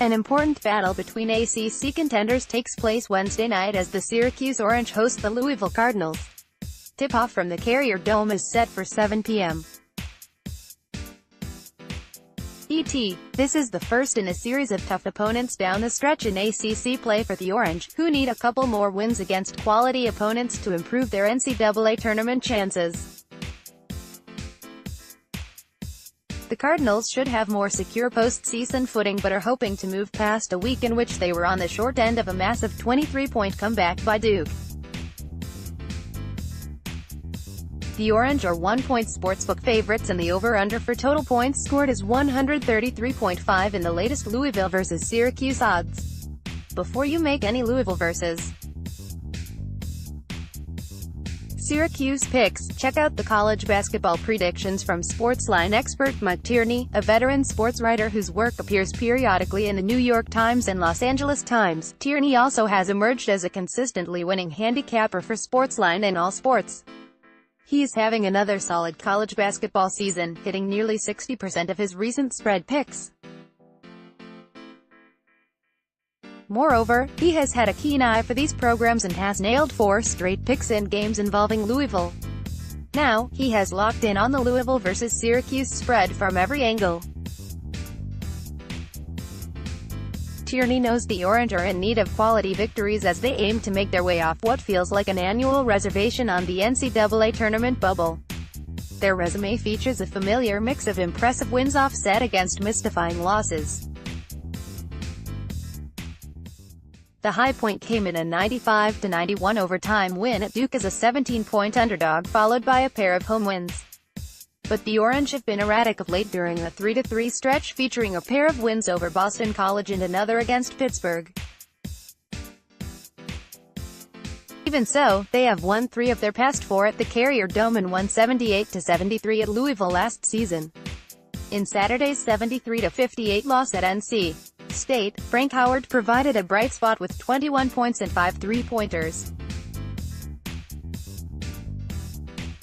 An important battle between ACC contenders takes place Wednesday night as the Syracuse Orange host the Louisville Cardinals. Tip-off from the Carrier Dome is set for 7 p.m. This is the first in a series of tough opponents down the stretch in ACC play for the Orange, who need a couple more wins against quality opponents to improve their NCAA tournament chances. The Cardinals should have more secure postseason footing but are hoping to move past a week in which they were on the short end of a massive 23-point comeback by Duke. The Orange are 1-point sportsbook favorites and the over-under for total points scored is 133.5 in the latest Louisville vs. Syracuse odds. Before you make any Louisville vs. Syracuse picks, check out the college basketball predictions from Sportsline expert Mike Tierney, a veteran sports writer whose work appears periodically in the New York Times and Los Angeles Times. Tierney also has emerged as a consistently winning handicapper for Sportsline in all sports. He's having another solid college basketball season, hitting nearly 60% of his recent spread picks. Moreover, he has had a keen eye for these programs and has nailed 4 straight picks in games involving Louisville. Now, he has locked in on the Louisville vs. Syracuse spread from every angle. Tierney knows the Orange are in need of quality victories as they aim to make their way off what feels like an annual reservation on the NCAA tournament bubble. Their resume features a familiar mix of impressive wins offset against mystifying losses. The high point came in a 95-91 overtime win at Duke as a 17-point underdog followed by a pair of home wins. But the Orange have been erratic of late during a 3-3 stretch featuring a pair of wins over Boston College and another against Pittsburgh. Even so, they have won 3 of their past 4 at the Carrier Dome and won 78-73 at Louisville last season. In Saturday's 73-58 loss at NC State, Frank Howard provided a bright spot with 21 points and 5 three-pointers.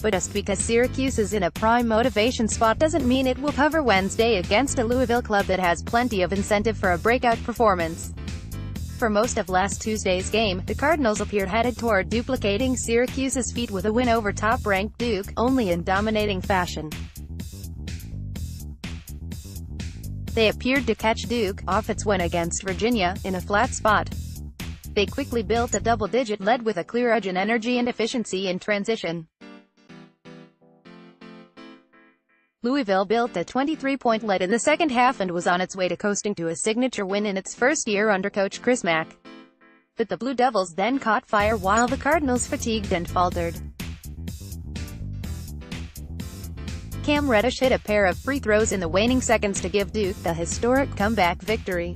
But just because Syracuse is in a prime motivation spot doesn't mean it will cover Wednesday against a Louisville club that has plenty of incentive for a breakout performance. For most of last Tuesday's game, the Cardinals appeared headed toward duplicating Syracuse's feat with a win over top-ranked Duke, only in dominating fashion. They appeared to catch Duke off its win against Virginia in a flat spot. They quickly built a double-digit lead with a clear edge in energy and efficiency in transition. Louisville built a 23-point lead in the second half and was on its way to coasting to a signature win in its first year under coach Chris Mack. But the Blue Devils then caught fire while the Cardinals fatigued and faltered. Cam Reddish hit a pair of free throws in the waning seconds to give Duke the historic comeback victory.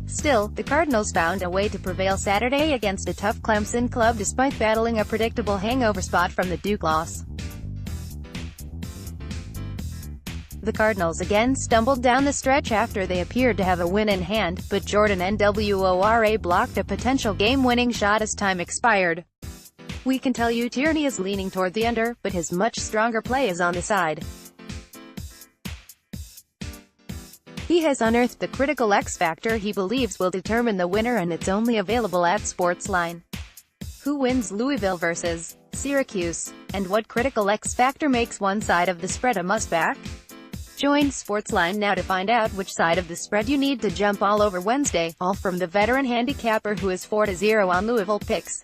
Still, the Cardinals found a way to prevail Saturday against a tough Clemson club despite battling a predictable hangover spot from the Duke loss. The Cardinals again stumbled down the stretch after they appeared to have a win in hand, but Jordan Nwora blocked a potential game-winning shot as time expired. We can tell you Tierney is leaning toward the under, but his much stronger play is on the side. He has unearthed the critical X factor he believes will determine the winner and it's only available at Sportsline. Who wins Louisville vs. Syracuse? And what critical X factor makes one side of the spread a must-back? Join Sportsline now to find out which side of the spread you need to jump all over Wednesday, all from the veteran handicapper who is 4-0 on Louisville picks.